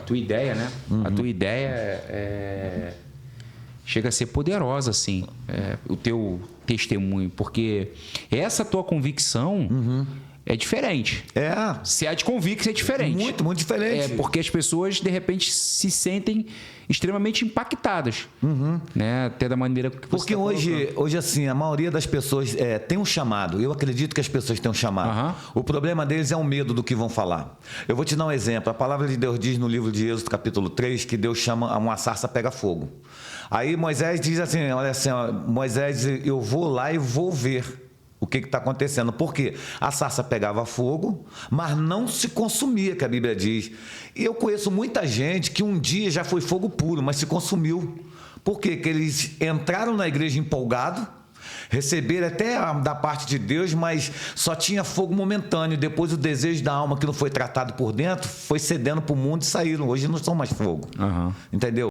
tua ideia, né? A tua ideia chega a ser poderosa, assim, o teu testemunho, porque essa tua convicção é diferente. Se é de convicção, é diferente. Muito, muito diferente. Porque as pessoas, de repente, se sentem extremamente impactadas, né? Até da maneira que você Porque hoje, assim, a maioria das pessoas tem um chamado. Eu acredito que as pessoas têm um chamado. O problema deles é o medo do que vão falar. Eu vou te dar um exemplo. A palavra de Deus diz no livro de Êxodo, capítulo 3, que Deus chama uma sarça pega fogo. Aí Moisés diz assim, olha assim, ó, Moisés, eu vou lá e vou ver o que está acontecendo. Porque a sarça pegava fogo, mas não se consumia, que a Bíblia diz. E eu conheço muita gente que um dia já foi fogo puro, mas se consumiu. Por quê? Porque eles entraram na igreja empolgados, receberam até da parte de Deus, mas só tinha fogo momentâneo. Depois o desejo da alma, que não foi tratado por dentro, foi cedendo para o mundo e saíram. Hoje não são mais fogo. Entendeu?